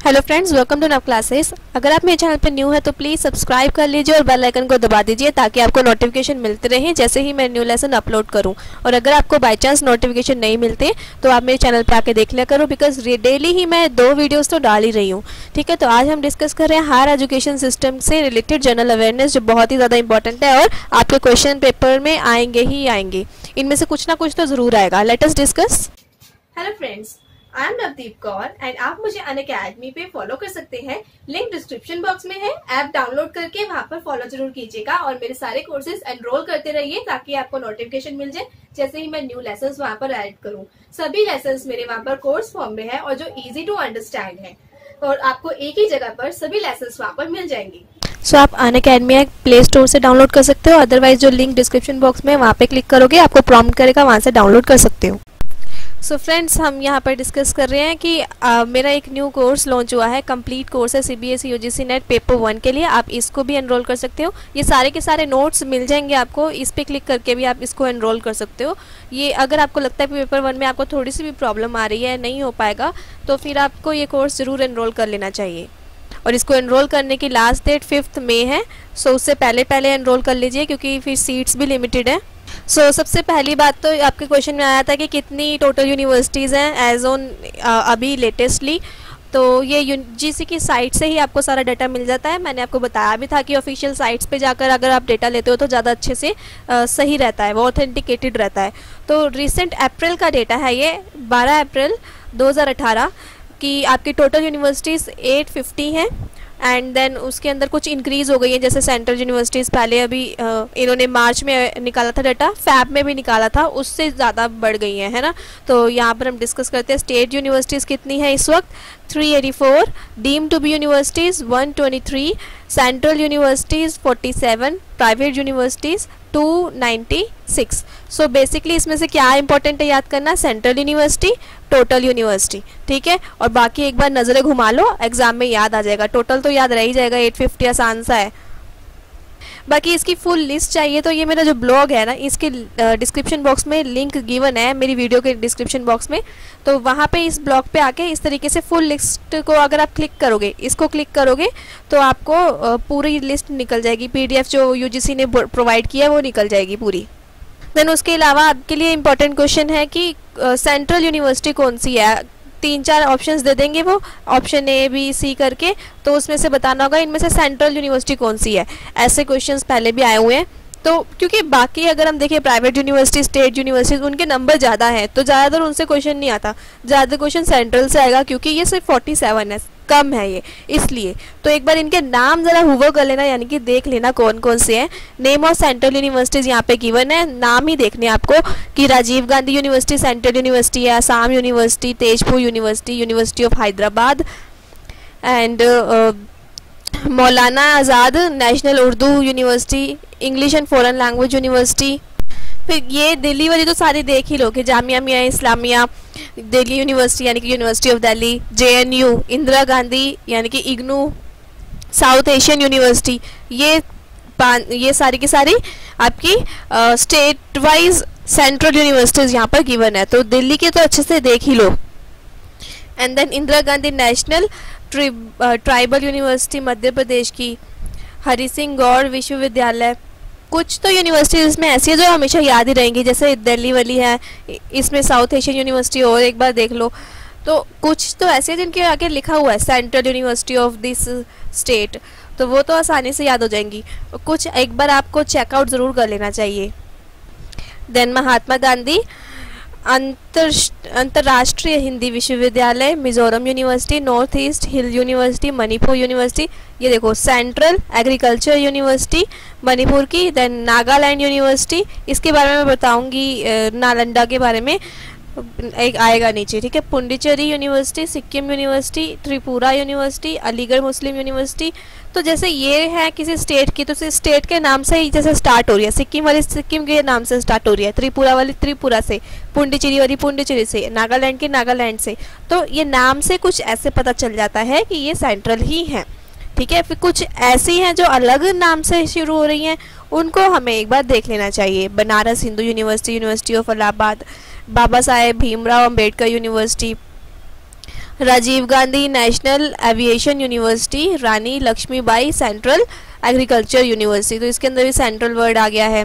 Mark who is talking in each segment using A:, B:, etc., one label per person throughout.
A: Hello friends, welcome to नव classes. अगर आप मेरे चैनल पर न्यू है तो प्लीज़ सब्सक्राइब कर लीजिए और बेल आइकन को दबा दीजिए ताकि आपको नोटिफिकेशन मिलते रहे जैसे ही मैं न्यू लेसन अपलोड करूं। और अगर आपको बाय चांस नोटिफिकेशन नहीं मिलते तो आप मेरे चैनल पर आके देख लिया करो, बिकॉज डेली ही मैं 2 वीडियोस तो डाल ही रही हूँ। ठीक है, तो आज हम डिस्कस कर रहे हैं हायर एजुकेशन सिस्टम से रिलेटेड जनरल अवेयरनेस, जो बहुत ही ज़्यादा इंपॉर्टेंट है और आपके क्वेश्चन पेपर में आएंगे ही आएंगे। इनमें से कुछ ना कुछ तो ज़रूर आएगा। Let us discuss.
B: Hello friends, I am Navdeep Kaur and आप मुझे अनअकैडमी पे फॉलो कर सकते हैं। लिंक डिस्क्रिप्शन बॉक्स में है। ऐप डाउनलोड करके वहां पर फॉलो जरूर कीजिएगा और मेरे सारे कोर्सेज एनरोल करते रहिए ताकि आपको नोटिफिकेशन मिल जाए जैसे ही मैं न्यू लेसन्स वहां पर ऐड करूं। सभी लेसन्स मेरे वहां पर कोर्स फॉर्म में है और जो इजी टू अंडरस्टैंड है और आपको एक ही जगह पर सभी लेसन्स वहां पर मिल जाएंगी।
A: सो आप अनअकैडमी प्ले स्टोर से डाउनलोड कर सकते हो, अदरवाइज जो लिंक डिस्क्रिप्शन बॉक्स में वहाँ पे क्लिक करोगे आपको प्रॉम्प्ट करेगा, वहाँ से डाउनलोड कर सकते हो। सो फ्रेंड्स, हम यहाँ पर डिस्कस कर रहे हैं कि मेरा एक न्यू कोर्स लॉन्च हुआ है। कंप्लीट कोर्स है CBSE UGC नेट पेपर 1 के लिए। आप इसको भी एनरोल कर सकते हो। ये सारे के सारे नोट्स मिल जाएंगे आपको, इस पर क्लिक करके भी आप इसको एनरोल कर सकते हो। ये अगर आपको लगता है कि पेपर 1 में आपको थोड़ी सी भी प्रॉब्लम आ रही है, नहीं हो पाएगा, तो फिर आपको ये कोर्स ज़रूर एनरोल कर लेना चाहिए। और इसको एनरोल करने की लास्ट डेट 5 मई है। सो उससे पहले एनरोल कर लीजिए क्योंकि फिर सीट्स भी लिमिटेड है। सो सबसे पहली बात तो आपके क्वेश्चन में आया था कि कितनी टोटल यूनिवर्सिटीज़ हैं एज ऑन अभी लेटेस्टली। तो ये UGC की साइट से ही आपको सारा डाटा मिल जाता है। मैंने आपको बताया भी था कि ऑफिशियल साइट्स पे जाकर अगर आप डेटा लेते हो तो ज़्यादा अच्छे से सही रहता है, वो ऑथेंटिकेटेड रहता है। तो रिसेंट अप्रैल का डेटा है ये, 12 अप्रैल 2018 कि आपकी टोटल यूनिवर्सिटीज़ 850 हैं एंड देन उसके अंदर कुछ इंक्रीज़ हो गई है। जैसे सेंट्रल यूनिवर्सिटीज़ पहले अभी इन्होंने मार्च में निकाला था डाटा, फैब में भी निकाला था, उससे ज़्यादा बढ़ गई है ना। तो यहाँ पर हम डिस्कस करते हैं स्टेट यूनिवर्सिटीज़ कितनी है इस वक्त। 384, deem to be universities 123, central universities 47, private universities 296। So basically इसमें से क्या इंपॉर्टेंट है याद करना, सेंट्रल यूनिवर्सिटी, टोटल यूनिवर्सिटी, ठीक है। और बाकी एक बार नज़रें घुमा लो, एग्जाम में याद आ जाएगा। टोटल तो याद रह ही जाएगा, 850 आसान सा है। बाकी इसकी फुल लिस्ट चाहिए तो ये मेरा जो ब्लॉग है ना, इसके डिस्क्रिप्शन बॉक्स में लिंक गिवन है, मेरी वीडियो के डिस्क्रिप्शन बॉक्स में। तो वहाँ पे इस ब्लॉग पे आके इस तरीके से फुल लिस्ट को अगर आप क्लिक करोगे, इसको क्लिक करोगे तो आपको पूरी लिस्ट निकल जाएगी। PDF जो UGC ने प्रोवाइड किया है वो निकल जाएगी पूरी। देन उसके अलावा आपके लिए इम्पोर्टेंट क्वेश्चन है कि सेंट्रल यूनिवर्सिटी कौन सी है। 3-4 ऑप्शंस दे देंगे वो, ऑप्शन A B C करके, तो उसमें से बताना होगा इनमें से सेंट्रल यूनिवर्सिटी कौन सी है। ऐसे क्वेश्चंस पहले भी आए हुए हैं। तो क्योंकि बाकी अगर हम देखें प्राइवेट यूनिवर्सिटी, स्टेट यूनिवर्सिटी, उनके नंबर ज़्यादा हैं तो ज़्यादातर उनसे क्वेश्चन नहीं आता, ज़्यादा क्वेश्चन सेंट्रल से आएगा क्योंकि ये सिर्फ 47 है, कम है ये, इसलिए। तो एक बार इनके नाम ज़रा हुवर कर लेना, यानी कि देख लेना कौन कौन से हैं। नेम ऑफ सेंट्रल यूनिवर्सिटीज़ यहाँ पे गिवन है, नाम ही देखने आपको कि Rajiv Gandhi university central university है, Assam university, Tezpur university, university of Hyderabad and Maulana Azad national Urdu university, English and foreign language university. फिर ये दिल्ली वाली तो सारी देख ही लो कि जामिया मिया इस्लामिया दिल्ली यूनिवर्सिटी यानी कि university of Delhi, JNU, Indira Gandhi यानी कि IGNOU, साउथ एशियन यूनिवर्सिटी, ये सारी की सारी आपकी स्टेट वाइज सेंट्रल यूनिवर्सिटीज़ यहाँ पर गिवन है। तो दिल्ली के तो अच्छे से देख ही लो। And then Indira Gandhi national tribal university Madhya Pradesh की, हरि सिंह गौर विश्वविद्यालय। कुछ तो यूनिवर्सिटीज इसमें ऐसी है जो हमेशा याद ही रहेंगी, जैसे दिल्ली वाली है, इसमें साउथ एशियन यूनिवर्सिटी और एक बार देख लो। तो कुछ तो ऐसे जिनके आगे लिखा हुआ है central university of this state, तो वो तो आसानी से याद हो जाएंगी। कुछ एक बार आपको चेकआउट ज़रूर कर लेना चाहिए। देन महात्मा गांधी अंतर्राष्ट्रीय हिंदी विश्वविद्यालय, मिजोरम यूनिवर्सिटी, नॉर्थ ईस्ट हिल यूनिवर्सिटी, मणिपुर यूनिवर्सिटी, ये देखो सेंट्रल एग्रीकल्चर यूनिवर्सिटी मणिपुर की। देन नागालैंड यूनिवर्सिटी, इसके बारे में मैं बताऊंगी, नालंदा के बारे में एक आएगा नीचे, ठीक है। Puducherry university, Sikkim university, Tripura university, Aligarh Muslim university. तो जैसे ये है किसी स्टेट की, तो स्टेट के नाम से ही जैसे स्टार्ट हो रही है, सिक्किम वाली सिक्किम के नाम से स्टार्ट हो रही है, त्रिपुरा वाली त्रिपुरा से, पुंडुचेरी वाली पुंडुचेरी से, नागालैंड की नागालैंड से। तो ये नाम से कुछ ऐसे पता चल जाता है कि ये सेंट्रल ही है, ठीक है। फिर कुछ ऐसी हैं जो अलग नाम से शुरू हो रही हैं, उनको हमें एक बार देख लेना चाहिए। Banaras Hindu university, university of Allahabad, Baba Saheb Bhimrao Ambedkar university, Rajiv Gandhi national aviation university, Rani Lakshmibai central agriculture university, तो इसके अंदर भी सेंट्रल वर्ड आ गया है।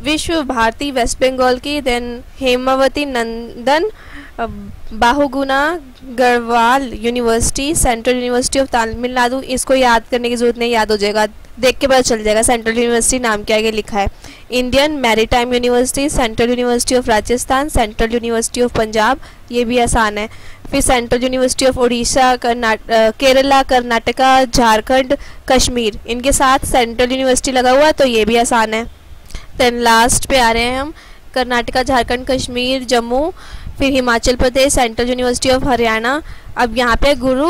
A: विश्व भारती वेस्ट बंगाल की, then Hemvati Nandan Bahuguna Garhwal university, central university of Tamil Nadu, इसको याद करने की जरूरत नहीं, याद हो जाएगा, देख के पता चल जाएगा सेंट्रल यूनिवर्सिटी नाम क्या आगे लिखा है। Indian maritime university, central university of Rajasthan, central university of Punjab, ये भी आसान है। फिर central university of Orissa, Kerala, Karnataka, Jharkhand, Kashmir, इनके साथ सेंट्रल यूनिवर्सिटी लगा हुआ है, तो ये भी आसान है। देन लास्ट पे आ रहे हैं हम, कर्नाटका, झारखंड, कश्मीर, जम्मू, फिर Himachal Pradesh, central university of Haryana. अब यहाँ पे Guru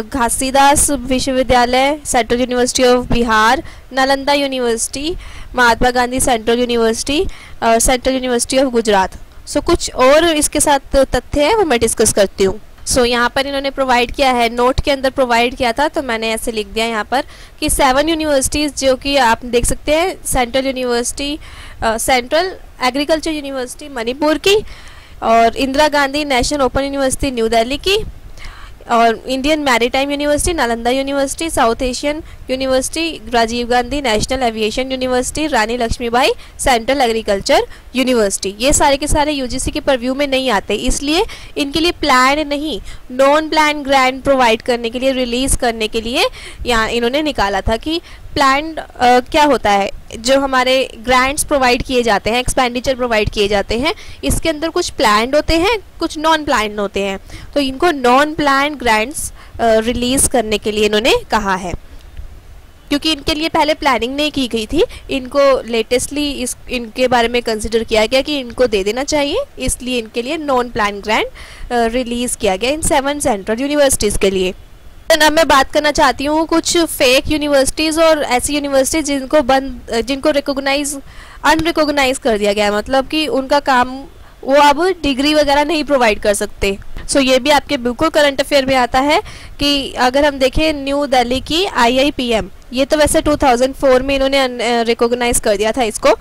A: Ghasidas Vishwavidyalaya, central university of Bihar, Nalanda university, Mahatma Gandhi central university, central university of Gujarat. So कुछ और इसके साथ तथ्य है वो मैं डिस्कस करती हूँ। सो यहाँ पर इन्होंने प्रोवाइड किया है, नोट के अंदर प्रोवाइड किया था, तो मैंने ऐसे लिख दिया यहाँ पर कि 7 यूनिवर्सिटीज़ जो कि आप देख सकते हैं, central university, central agriculture university Manipur की, और Indira Gandhi national open university new Delhi की, और Indian maritime university Nalanda university, south Asian university Rajiv Gandhi national aviation university, Rani Lakshmibai central agriculture university, ये सारे के सारे यूजीसी के परव्यू में नहीं आते, इसलिए इनके लिए प्लान नहीं, नॉन प्लान ग्रांट प्रोवाइड करने के लिए, रिलीज करने के लिए यहाँ इन्होंने निकाला था कि प्लान क्या होता है, जो हमारे ग्रांट्स प्रोवाइड किए जाते हैं, एक्सपेंडिचर प्रोवाइड किए जाते हैं, इसके अंदर कुछ प्लान्ड होते हैं, कुछ नॉन प्लान्ड होते हैं, तो इनको नॉन प्लान ग्रांट्स रिलीज करने के लिए इन्होंने कहा है, क्योंकि इनके लिए पहले प्लानिंग नहीं की गई थी, इनको लेटेस्टली इनके बारे में कंसिडर किया गया कि इनको दे देना चाहिए, इसलिए इनके लिए नॉन प्लान ग्रांट रिलीज किया गया इन 7 सेंट्रल यूनिवर्सिटीज़ के लिए। अब मैं बात करना चाहती हूँ कुछ फेक यूनिवर्सिटीज़ और ऐसी यूनिवर्सिटीज जिनको अनरिकॉग्नाइज कर दिया गया है, मतलब कि उनका काम वो अब डिग्री वगैरह नहीं प्रोवाइड कर सकते। सो ये भी आपके बिल्कुल करंट अफेयर में आता है कि अगर हम देखें न्यू दिल्ली की IIPM, ये तो वैसे 2004 में इन्होंने रिकॉग्नाइज कर दिया था इसको,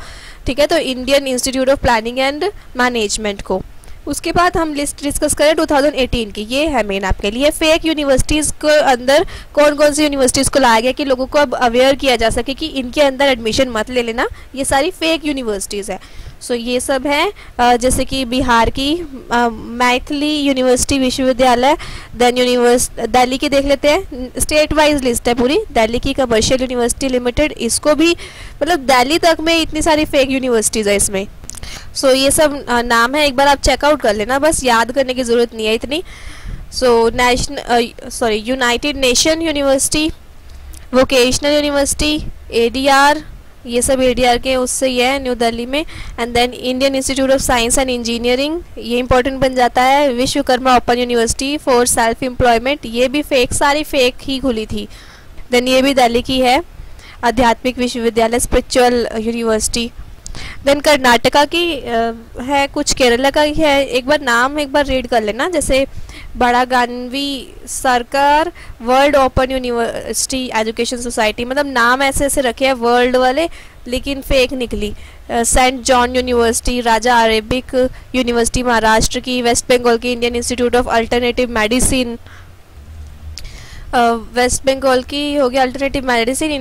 A: ठीक है, तो Indian institute of planning and management को। उसके बाद हम लिस्ट डिस्कस करें 2018 की, ये है मेन आपके लिए फेक यूनिवर्सिटीज़ को अंदर कौन कौन सी यूनिवर्सिटीज़ को लाया गया कि लोगों को अब अवेयर किया जा सके कि इनके अंदर एडमिशन मत ले लेना, ये सारी फेक यूनिवर्सिटीज़ है। सो ये सब है, जैसे कि बिहार की मैथिली यूनिवर्सिटी विश्वविद्यालय, देन दिल्ली की देख लेते हैं, स्टेट वाइज लिस्ट है पूरी, दिल्ली की कमर्शियल यूनिवर्सिटी लिमिटेड, इसको भी मतलब दिल्ली तक में इतनी सारी फेक यूनिवर्सिटीज़ है इसमें। सो ये सब नाम है, एक बार आप चेकआउट कर लेना, बस याद करने की ज़रूरत नहीं है इतनी। So united nation university, vocational university, ADR, ये सब ADR के उससे ही है न्यू दिल्ली में, and then Indian institute of science and engineering, ये इंपॉर्टेंट बन जाता है, Vishwakarma open university for self employment, ये भी फेक, सारी फेक ही खुली थी। देन ये भी दिल्ली की है, आध्यात्मिक विश्वविद्यालय स्पिरिचुअल यूनिवर्सिटी। देन कर्नाटका की है, कुछ केरला का ही है, एक बार नाम एक बार रीड कर लेना, जैसे बड़ा गानवी सरकार world open university education society, मतलब नाम ऐसे ऐसे रखे हैं वर्ल्ड वाले लेकिन फेक निकली। Saint John university, Raja Arabic university Maharashtra की, वेस्ट बंगाल की Indian institute of alternative medicine, west Bengal की हो गया alternative medicine,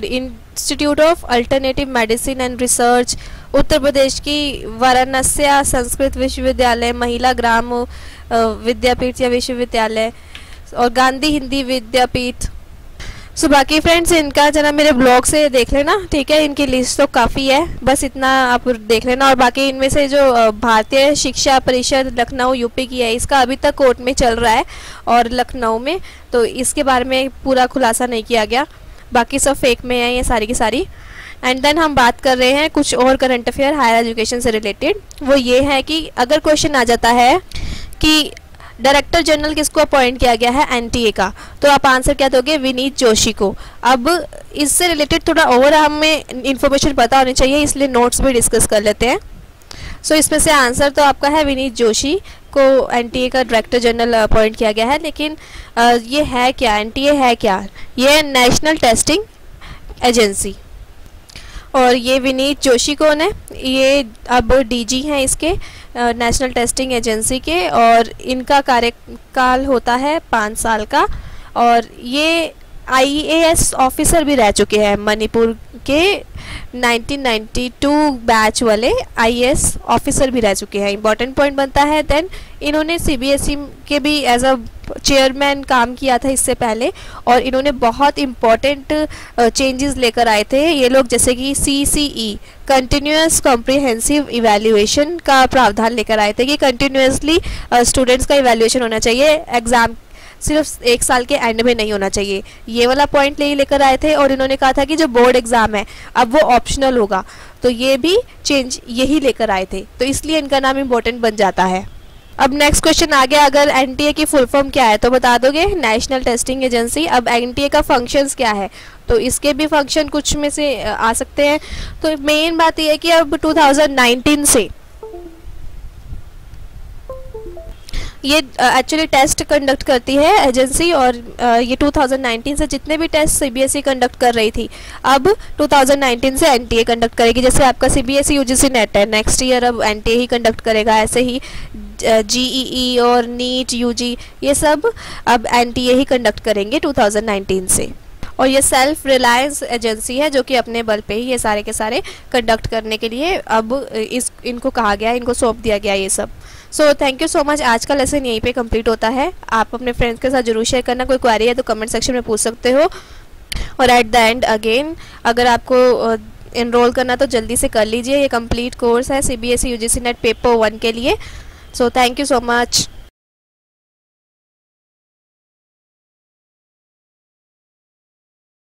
A: institute of alternative medicine and research, Uttar Pradesh की वाराणसी संस्कृत विश्वविद्यालय, महिला ग्राम विद्यापीठ या विश्वविद्यालय, और गांधी हिंदी विद्यापीठ। सो बाकी फ्रेंड्स इनका जना मेरे ब्लॉग से देख लेना, ठीक है, इनकी लिस्ट तो काफ़ी है, बस इतना आप देख लेना। और बाकी इनमें से जो भारतीय शिक्षा परिषद लखनऊ यूपी की है, इसका अभी तक कोर्ट में चल रहा है और लखनऊ में, तो इसके बारे में पूरा खुलासा नहीं किया गया, बाकी सब फेक में है ये सारी की सारी। एंड देन हम बात कर रहे हैं कुछ और करंट अफेयर हायर एजुकेशन से रिलेटेड, वो ये है कि अगर क्वेश्चन आ जाता है कि डायरेक्टर जनरल किसको अपॉइंट किया गया है NTA का, तो आप आंसर क्या दोगे, विनीत जोशी को। अब इससे रिलेटेड थोड़ा और हमें इन्फॉर्मेशन पता होनी चाहिए, इसलिए नोट्स भी डिस्कस कर लेते हैं। सो इसमें से आंसर तो आपका है विनीत जोशी को NTA का डायरेक्टर जनरल अपॉइंट किया गया है, लेकिन ये है क्या, NTA है क्या, ये नेशनल टेस्टिंग एजेंसी। और ये विनीत जोशी कौन है? ये अब डीजी हैं इसके नेशनल टेस्टिंग एजेंसी के, और इनका कार्यकाल होता है 5 साल का। और ये IAS ऑफिसर भी रह चुके हैं, मणिपुर के 1992 बैच वाले IAS ऑफिसर भी रह चुके हैं। इंपॉर्टेंट पॉइंट बनता है। देन इन्होंने CBSE के भी एज अ चेयरमैन काम किया था इससे पहले, और इन्होंने बहुत इम्पॉर्टेंट चेंजेस लेकर आए थे ये लोग, जैसे कि CCE कंटिन्यूस कॉम्प्रिहेंसिव इवैल्यूएशन का प्रावधान लेकर आए थे कि कंटिन्यूसली स्टूडेंट्स का इवैल्यूएशन होना चाहिए, एग्ज़ाम सिर्फ 1 साल के एंड में नहीं होना चाहिए। ये वाला पॉइंट लेकर आए थे। और इन्होंने कहा था कि जो बोर्ड एग्ज़ाम है अब वो ऑप्शनल होगा, तो ये भी चेंज यही लेकर आए थे, तो इसलिए इनका नाम इम्पोर्टेंट बन जाता है। अब नेक्स्ट क्वेश्चन आ गया, अगर NTA की फुल फॉर्म क्या है तो बता दोगे? National testing agency. अब NTA का फंक्शंस क्या है, तो इसके भी फंक्शन कुछ में से आ सकते हैं। तो मेन बात यह है कि अब 2019 से ये एक्चुअली टेस्ट कंडक्ट करती है एजेंसी, और ये 2019 से जितने भी टेस्ट CBSE कंडक्ट कर रही थी अब 2019 से NTA कंडक्ट करेगी। जैसे आपका CBSE UGC नेट है, नेक्स्ट ईयर अब NTA ही कंडक्ट करेगा, ऐसे ही GEE और NEET UG ये सब अब NTA ही कंडक्ट करेंगे 2019 से। और ये सेल्फ रिलायंस एजेंसी है जो कि अपने बल पे ही ये सारे के सारे कंडक्ट करने के लिए अब इनको कहा गया, इनको सौंप दिया गया ये सब। So thank you so much. आज का लेसन यहीं पे कंप्लीट होता है। आप अपने फ्रेंड्स के साथ जरूर शेयर करना। कोई क्वेरी है तो कमेंट सेक्शन में पूछ सकते हो। और एट द एंड अगेन, अगर आपको इनरोल करना तो जल्दी से कर लीजिए। ये कंप्लीट कोर्स है CBSE UGC नेट पेपर 1 के लिए। So thank you so much.